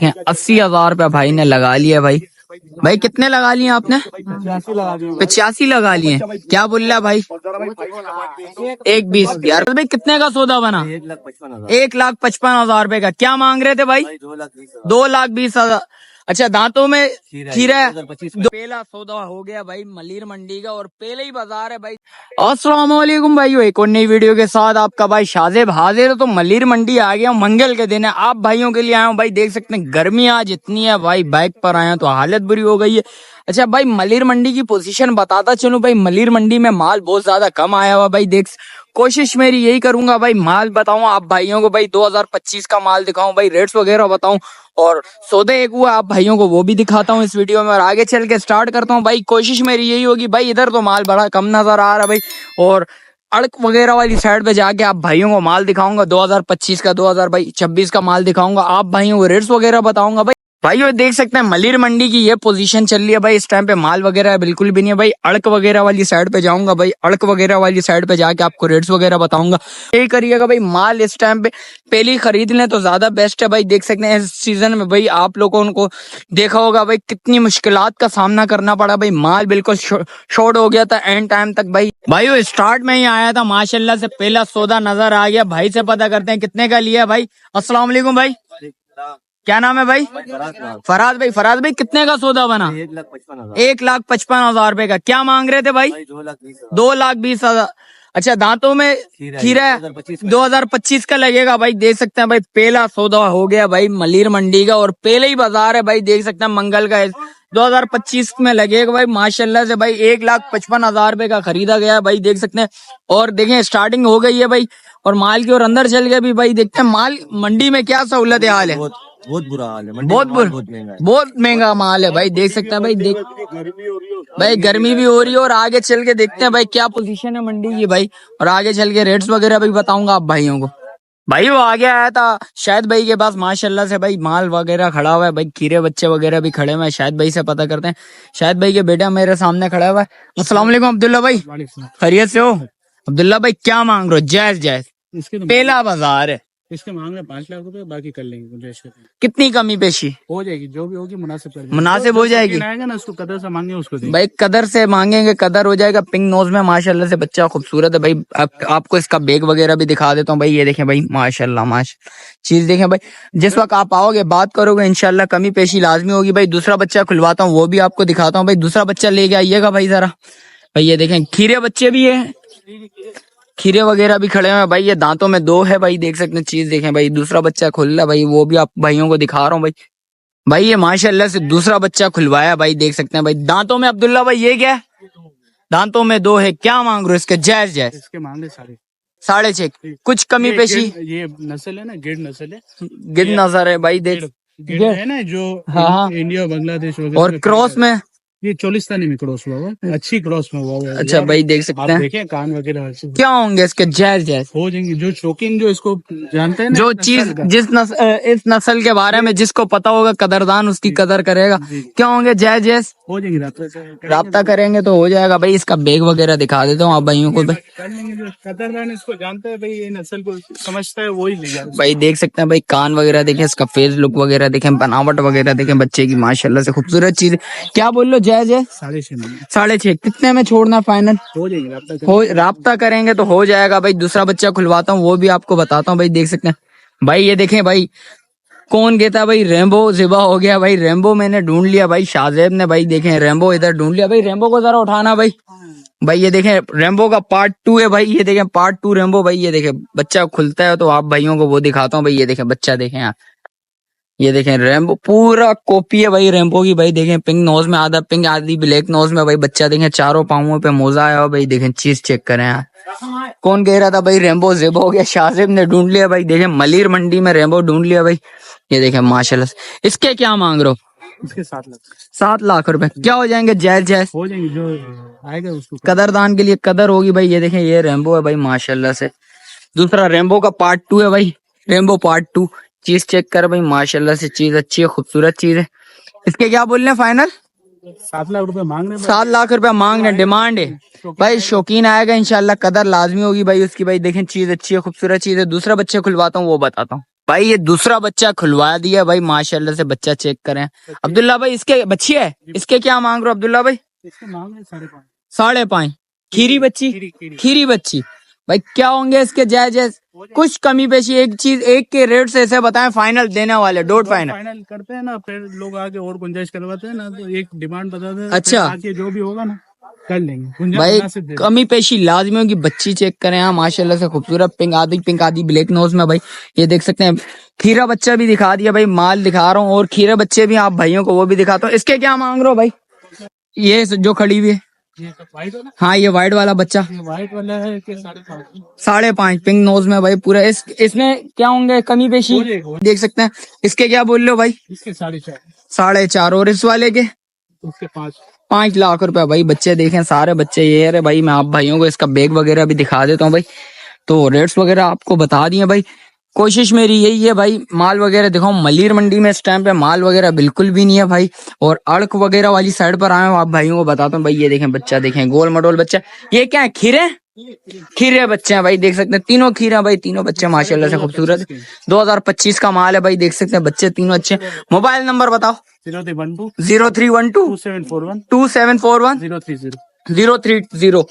80,000 रुपया भाई ने लगा लिया। भाई भाई कितने लगा लिए आपने? 85 लगा लिए। क्या बोल रहा भाई? 1,20 यार। भाई कितने का सौदा बना? 1,55,000 रुपए का। क्या मांग रहे थे भाई? 2,20,000। अच्छा, दांतों में खीरा है। पहला सौदा हो गया भाई मलिर मंडी का, और पहले ही बाजार है भाई। अस्सलाम वालेकुम भाइयों, एक और नई वीडियो के साथ आपका भाई शाजेब हाजिर है। तो मलिर मंडी आ गया हूँ, मंगल के दिन है। आप भाइयों के लिए आया हूँ भाई। देख सकते हैं गर्मी आज इतनी है भाई, बाइक पर आया तो हालत बुरी हो गई है। अच्छा भाई, मलिर मंडी की पोजीशन बताता चलूं भाई। मलिर मंडी में माल बहुत ज्यादा कम आया हुआ भाई। देख, कोशिश मेरी यही करूंगा भाई माल बताऊं आप भाइयों को भाई। 2025 का माल दिखाऊं भाई, रेट्स वगैरह बताऊं, और सौदे एक हुआ आप भाइयों को वो भी दिखाता हूं इस वीडियो में। और आगे चल के स्टार्ट करता हूं भाई। कोशिश मेरी यही होगी भाई। इधर तो माल बड़ा कम नजर आ रहा भाई, और अड़क वगैरह वाली साइड पे जाके आप भाइयों को माल दिखाऊंगा 2025 का, 2026 का माल दिखाऊंगा आप भाइयों को, रेट्स वगैरह बताऊंगा भाई। भाइयों देख सकते हैं मलिर मंडी की ये पोजीशन चल रही है भाई। इस टाइम पे माल वगैरह बिल्कुल भी नहीं है भाई। अड़क वगैरह वाली साइड पे जाऊंगा भाई। अड़क वगैरह वाली साइड पे जाके आपको रेट्स वगैरह बताऊंगा। यही करिएगा भाई, माल इस टाइम पे पहले ही खरीद लें तो ज्यादा बेस्ट है भाई। देख सकते हैं इस सीजन में भाई आप लोगों को देखा होगा भाई कितनी मुश्किलात का सामना करना पड़ा भाई। माल बिल्कुल शॉर्ट हो गया था एंड टाइम तक भाई। भाई स्टार्ट में ही आया था माशाल्लाह से, पहला सौदा नजर आ गया भाई। से पता करते हैं कितने का लिया भाई। अस्सलाम वालेकुम भाई, क्या नाम है भाई? फराज भाई। फराज भाई कितने का सौदा बना? 1,55,000 रुपए का। क्या मांग रहे थे भाई? 2,20,000। अच्छा, दांतों में खीरा है। 2025 का लगेगा भाई। देख सकते हैं भाई पहला सौदा हो गया भाई मलिर मंडी का, और पहले ही बाजार है भाई। देख सकते हैं मंगल का 2025 में लगेगा भाई माशाल्लाह से भाई। 1,55,000 रुपए का खरीदा गया भाई। देख सकते हैं, और देखें स्टार्टिंग हो गई है भाई, और माल की और अंदर चल गया भी भाई। देखते हैं माल मंडी में क्या सहूलत हाल है। बहुत बुरा हाल है, बहुत महंगा माल है भाई। देख सकते हैं भाई। देख भाई गर्मी भी हो रही है, और आगे चल के देखते हैं भाई क्या पोजीशन है मंडी की भाई, और आगे चल के रेट्स वगैरह भी बताऊंगा आप भाइयों को। भाई वो आगे आया था शायद भाई के पास माशाल्लाह से भाई, माल वगैरह खड़ा हुआ है भाई। खीरे बच्चे वगैरह भी खड़े हुए हैं। शायद भाई से पता करते हैं। शायद भाई के बेटा मेरे सामने खड़ा हुआ है। अस्सलाम वालेकुम अब्दुल्ला भाई, खैरियत से हो? अब्दुल्ला भाई क्या मांग रहे हो? जायज जायज, पहला बाजार है। इसके मांग रहे 5 लाख रुपए, बाकी कर लेंगे गुंजाइश कर लेंगे। कितनी कमी पेशी हो जाएगी, जो भी होगी मुनासिब कर देंगे। मुनासिब हो जाएगी आएगा ना, उसको कदर से मांगे उसको देंगे भाई। कदर से मांगेंगे, कदर हो जाएगा। पिंक नोज में माशाल्लाह से बच्चा खूबसूरत है भाई। आपको इसका बैग वगैरह भी दिखा देता हूँ भाई। ये देखें भाई माशाल्लाह चीज देखें भाई। जिस वक्त आप आओगे बात करोगे इंशाल्लाह कमी पेशी लाजमी होगी भाई। दूसरा बच्चा खुलवाता हूँ, वो भी आपको दिखाता हूँ भाई। दूसरा बच्चा लेके आइएगा भाई जरा। भाई ये देखें खीरे बच्चे भी है, खीरे वगैरह भी खड़े हैं भाई। ये दांतों में 2 है भाई। देख सकते हैं चीज देखें भाई। दूसरा बच्चा खुल रहा है भाई, वो भी आप भाइयों को दिखा रहा हूँ भाई। भाई ये माशाल्लाह से दूसरा बच्चा खुलवाया भाई। देख सकते हैं भाई दांतों में। अब्दुल्ला भाई ये क्या है? दांतों में 2 है। क्या मांग रहे हो इसके? जायज जायज। इसके मांगे 6.5। कुछ कमी पेशी? ये नस्ल है ना, गिर नस्ल है। गिर नजर है भाई। देख गिर है ना, जो हाँ इंडिया बांग्लादेश वगैरह। और क्रॉस में ये चोलिस्तानी में क्रॉस हुआ हुआ, अच्छी क्रॉस में हुआ हुआ। अच्छा भाई देख सकते हैं। देखें कान वगैरह क्या होंगे इसके? जायज जायज हो जाएंगे। जो शौकीन जो इसको जानते हैं ना, जो चीज इस नस्ल के बारे में जिसको पता होगा, कदरदान उसकी कदर करेगा। क्या होंगे? जायज जायज हो जाएंगे। राब्ता करेंगे तो हो जाएगा भाई। इसका बैग वगैरह दिखा देता हूँ आप भाइयों को भाई। कर लेंगे। जो कदरदान इसको जानता है भाई, ये नस्ल को समझता है, वही ले जाता भाई देख सकते हैं भाई कान वगैरह देखें, इसका फेस लुक वगैरह देखें, बनावट वगैरह देखें बच्चे की माशाल्लाह से खूबसूरत चीज है। क्या बोल लो? जायज है। 6.5। कितने में छोड़ना फाइनल? हो जाएंगे। हो राब्ता करेंगे तो हो जाएगा भाई। दूसरा बच्चा खुलवाता हूँ, वो भी आपको बताता हूँ भाई। देख सकते हैं भाई। ये देखें भाई, कौन कहता भाई रेम्बो जिबा हो गया भाई। रेम्बो मैंने ढूंढ लिया भाई, शाहजेब ने भाई। देखें रेम्बो इधर ढूंढ लिया भाई। रेम्बो को जरा उठाना भाई। भाई ये देखें रेम्बो का पार्ट 2 है भाई। ये देखें पार्ट 2 रेम्बो भाई। ये देखें बच्चा खुलता है तो आप भाइयों को वो दिखाता हूँ भाई। ये देखें बच्चा देखें यहाँ। ये देखें रेम्बो पूरा कॉपी है भाई रेम्बो की भाई। देखें पिंक नोज में, आधा पिंक आधी ब्लैक नोज में भाई बच्चा। देखें चारों पाँवों पे मोजा आया हुआ भाई। देखें चीज चेक करें यहाँ। कौन कह रहा था भाई रेम्बो जिबा हो गया? शाहजेब ने ढूंढ लिया भाई। देखें मलिर मंडी में रेम्बो ढूंढ लिया भाई। ये देखें माशाल्लाह। इसके क्या मांग रहे हो? इसके 7 लाख। 7 लाख रुपए। क्या हो जाएंगे? जायज जायज हो जाएंगे। जो आएगा उसको कदरदान के लिए कदर होगी भाई। ये देखें ये रेम्बो है भाई माशाल्लाह से। दूसरा रेम्बो का पार्ट 2 है भाई। रेम्बो पार्ट 2 चीज चेक कर भाई माशाल्लाह से। चीज अच्छी है, खूबसूरत चीज है। इसके क्या बोल रहे हैं फाइनल? 7 लाख रुपए मांग रहे हैं। 7 लाख रुपया मांग रहे हैं, डिमांड है भाई। शौकीन आएगा इंशाल्लाह, कदर लाजमी होगी भाई उसकी भाई। देखें चीज अच्छी है, खूबसूरत चीज है। दूसरा बच्चे खुलवाता हूँ, वो बताता हूँ। भाई ये दूसरा बच्चा खुलवा दिया भाई, माशाल्लाह से बच्चा चेक करें। अब्दुल्ला भाई इसके बच्ची है, इसके क्या मांग रहे हो अब्दुल्ला भाई? इसके मांग रहे 5.5। 5.5 खीरी बच्ची, खीरी बच्ची। भाई क्या होंगे इसके जायज जायज? कुछ कमी पेशी एक चीज, एक के रेट से ऐसे बताएं, फाइनल देने वाले, डोट फाइनल। फाइनल करते हैं ना, फिर लोग आगे और गुंजाइश करवाते हैं ना, तो एक डिमांड बता दे। अच्छा। आगे जो भी होगा ना कर लेंगे, गुंजाइश भाई मुनासिब दे। कमी पेशी लाजमी होगी। बच्ची चेक करें यहाँ माशाल्लाह से खूबसूरत, पिंक आदि ब्लैक नोज में भाई, ये देख सकते हैं। खीरा बच्चा भी दिखा दिया भाई, माल दिखा रहा हूँ, और खीरे बच्चे भी आप भाइयों को वो भी दिखाता हूँ। इसके क्या मांग रहे हो भाई? ये जो खड़ी हुई है, ये सब वाइट वाला, हाँ ये वाइट वाला बच्चा ये वाइट वाला है कि 5.5। 5.5 पिंक नोज में भाई पूरा। इसमें क्या होंगे कमी पेशी? देख सकते हैं। इसके क्या बोल रहे हो भाई? इसके 4.5। 4.5। और इस वाले के? उसके 5। 5 लाख रुपए भाई। बच्चे देखें, सारे बच्चे ये है भाई। मैं आप भाइयों को इसका बैग वगैरह भी दिखा देता हूँ भाई। तो रेट्स वगैरह आपको बता दिए भाई। कोशिश मेरी यही है भाई, माल वगैरह दिखाऊं। मलीर मंडी में इस टाइम पे माल वगैरह बिल्कुल भी नहीं है भाई। और अड़क वगैरह वाली साइड पर आए हो, आप भाइयों को बताता हूँ भाई। ये देखें बच्चा, देखें गोल मडोल बच्चा। ये क्या है? खीरे, खीरे बच्चे हैं भाई, देख सकते हैं। तीनों खीरा भाई, तीनों बच्चे माशाल्लाह से खूबसूरत। 2025 का माल है भाई, देख सकते हैं बच्चे तीनों अच्छे। मोबाइल नंबर बताओ। 0312 0312 2741 2741 030 030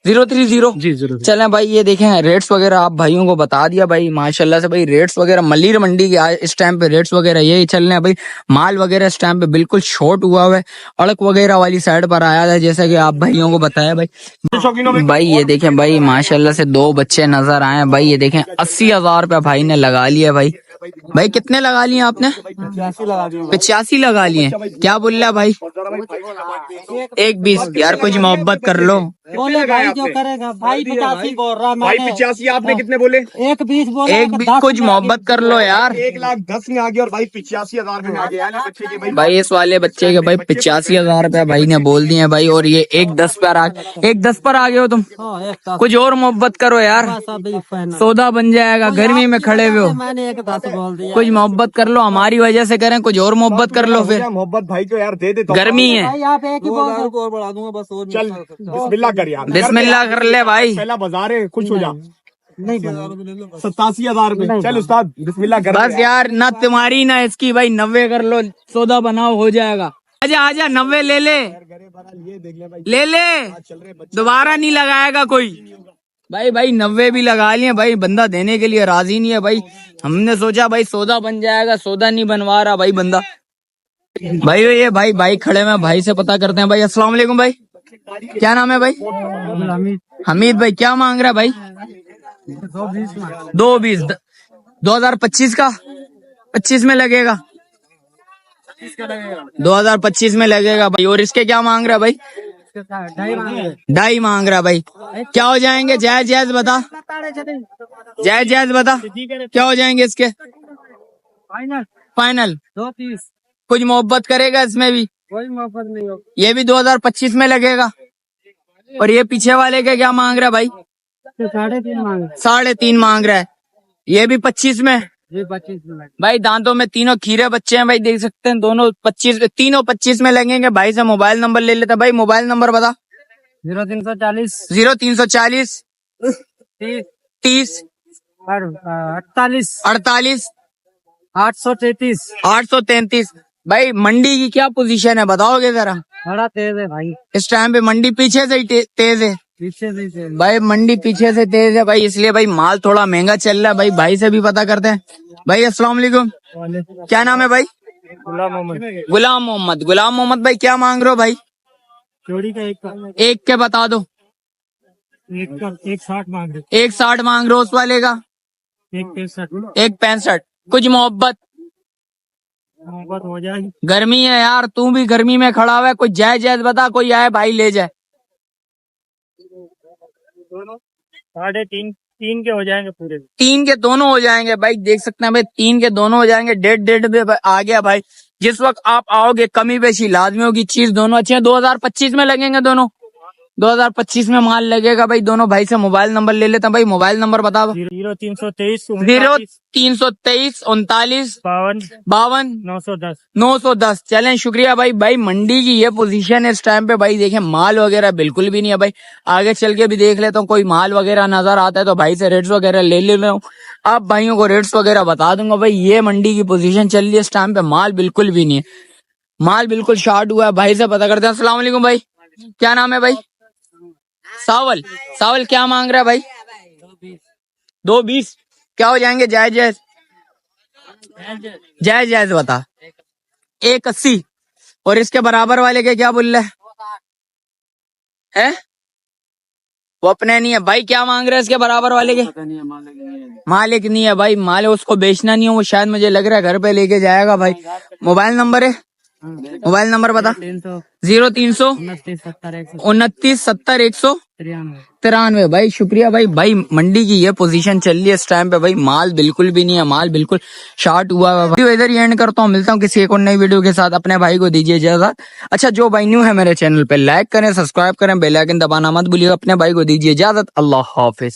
030 जी 030। चलें भाई। ये देखें रेट्स वगैरह आप भाइयों को बता दिया भाई माशाल्लाह से भाई। रेट्स वगैरह मलीर मंडी के इस टाइम पे रेट्स वगैरह यही चल रहे हैं भाई। माल वगैरह इस टाइम पे बिल्कुल शॉर्ट हुआ हुआ है। अड़क वगैरह वाली साइड पर आया था, जैसा कि आप भाइयों को बताया भाई। भाई ये देखें भाई माशाल्लाह से 2 बच्चे नजर आए भाई। ये देखें 80,000 रुपया भाई ने लगा लिया भाई। भाई कितने लगा लिए आपने? 85 लगा लिए। क्या बोल रहा भाई? 1.20। यार कुछ मोहब्बत कर लो। बोले भाई जो करेगा भाई 85 बोल रहा भाई मैंने। 85 आपने कितने बोले? 1.20 बोला। 1.20 कुछ मोहब्बत कर लो यार। 1,10,000 में आ गया और भाई 85,000 में आ गया ना बच्चे के भाई। भाई इस वाले बच्चे के भाई 85,000 रुपया भाई ने बोल दिए भाई। और ये 1.10 पर आ, 1.10 पर आ गए हो तुम। कुछ और मोहब्बत करो यार, सौदा बन जाएगा। गर्मी में खड़े हुए हो, मैंने 1.10 बोल दिया। कुछ मोहब्बत कर लो। हमारी वजह से करें, कुछ और मोहब्बत कर लो फिर। मोहब्बत भाई को यार दे दे तो। गर्मी है, भाई आप एक ही बोल दो और बढ़ा दूंगा बस। और चल बिस्मिल्लाह कर यार, बिस्मिल्लाह कर ले भाई। पहला बाजार है, खुश हो जा। नहीं 87,000 में चल उस्ताद बिस्मिल्लाह कर। बस यार, ना तुम्हारी ना इसकी भाई। 90 कर लो, सौदा बनाओ, हो जाएगा। आजा आजा, 90 ले ले, ले ले, दोबारा नहीं लगाएगा कोई भाई। भाई 90 भी लगा लिए भाई, बंदा देने के लिए राजी नहीं है भाई। हमने सोचा भाई सौदा बन जाएगा, सौदा नहीं बनवा रहा भाई बंदा। भाई ये भाई खड़े में, भाई से पता करते हैं भाई। अस्सलाम वालेकुम भाई, क्या नाम है भाई? हमीद भाई। क्या मांग रहा है भाई? 2.20। 2025 का 25 में लगेगा, 2025 में लगेगा भाई। और इसके क्या मांग रहा है भाई? 2.5 मांग रहा है भाई। क्या हो जाएंगे? जायज जायज बता, जायज जायज बता, क्या हो जाएंगे इसके? फाइनल 2.30। कुछ मोहब्बत करेगा इसमें भी? कोई मोहब्बत नहीं हो। ये भी 2025 में लगेगा। और ये पीछे वाले के क्या मांग रहा है भाई? 3.5 मांग। 3.5 मांग रहा है। ये भी 25 में। ये 25 में भाई दांतों में तीनों खीरे बच्चे हैं भाई, देख सकते हैं। दोनों 25, तीनों 25 में लगेंगे। भाई से मोबाइल नंबर ले लेते हैं भाई। मोबाइल नंबर बता। 0340 0340 30 48 48 833। 833। भाई मंडी की क्या पोजीशन है बताओगे जरा? बड़ा तेज है भाई, इस टाइम पे मंडी पीछे से ही तेज है पीछे से तेज। भाई। मंडी पीछे से तेज है भाई, इसलिए भाई माल थोड़ा महंगा चल रहा है भाई। भाई से भी पता करते हैं भाई। अस्सलाम वालेकुम, क्या नाम है भाई? गुलाम मोहम्मद। गुलाम मोहम्मद। गुलाम मोहम्मद भाई, क्या मांग रहे हो भाई? जोड़ी का एक के बता दो। एक 60 मांग रहे। 1.60 मांग रहे हो उस वाले का? एक 65। 1.65। कुछ मोहब्बत हो जाएगी। गर्मी है यार, तू भी गर्मी में खड़ा हुआ है। कोई जायज जायज बता, कोई आए भाई ले जाए। 3.5 के हो जाएंगे पूरे। 3 के दोनों हो जाएंगे भाई, देख सकते हैं भाई। 3 के दोनों हो जाएंगे। 1.5 पे आ गया भाई। जिस वक्त आप आओगे कमी बेशी लाजमी होगी। चीज दोनों अच्छी है। 2025 में लगेंगे दोनों। 2025 में माल लगेगा भाई। दोनों भाई से मोबाइल नंबर ले लेते हैं भाई। मोबाइल नंबर बता दो। 0323 0323 39 52 52 910। 910। चलें, शुक्रिया भाई। भाई मंडी की ये पोजीशन है इस टाइम पे भाई। देखें माल वगैरह बिल्कुल भी नहीं है भाई। आगे चल के भी देख लेता हूँ, कोई माल वगैरह नजर आता है तो भाई से रेट्स वगैरह ले ले रहा हूँ। आप भाइयों को रेट्स वगैरह बता दूंगा भाई। ये मंडी की पोजीशन चल रही है इस टाइम पे, माल बिल्कुल भी नहीं है, माल बिल्कुल शॉर्ट हुआ है। भाई से पता करते हैं। अस्सलाम वालेकुम भाई, क्या नाम है भाई? सावल। सावल क्या मांग रहा है भाई? 220। क्या हो जाएंगे? जायज जायज जायज जायज बता। 180। और इसके बराबर वाले के क्या बोल रहे हैं? वो अपने नहीं है भाई। क्या मांग रहे हैं इसके बराबर वाले के? मालिक नहीं है भाई। माल उसको बेचना नहीं है, वो शायद मुझे लग रहा है घर पे लेके जाएगा भाई। मोबाइल नंबर है? मोबाइल नंबर बता। 0300 29 70 193 भाई। शुक्रिया भाई। भाई मंडी की ये पोजीशन चल रही है इस टाइम पे भाई। माल बिल्कुल भी नहीं है, माल बिल्कुल शॉर्ट हुआ है भाई। इधर ही एंड करता हूँ, मिलता हूँ किसी एक और नई वीडियो के साथ। अपने भाई को दीजिए इजाजत। अच्छा, जो भाई न्यू है मेरे चैनल पे, लाइक करें, सब्सक्राइब करें, बेल आइकन दबाना मत भूलिएगा। अपने भाई को दीजिए इजाजत। अल्लाह हाफिज।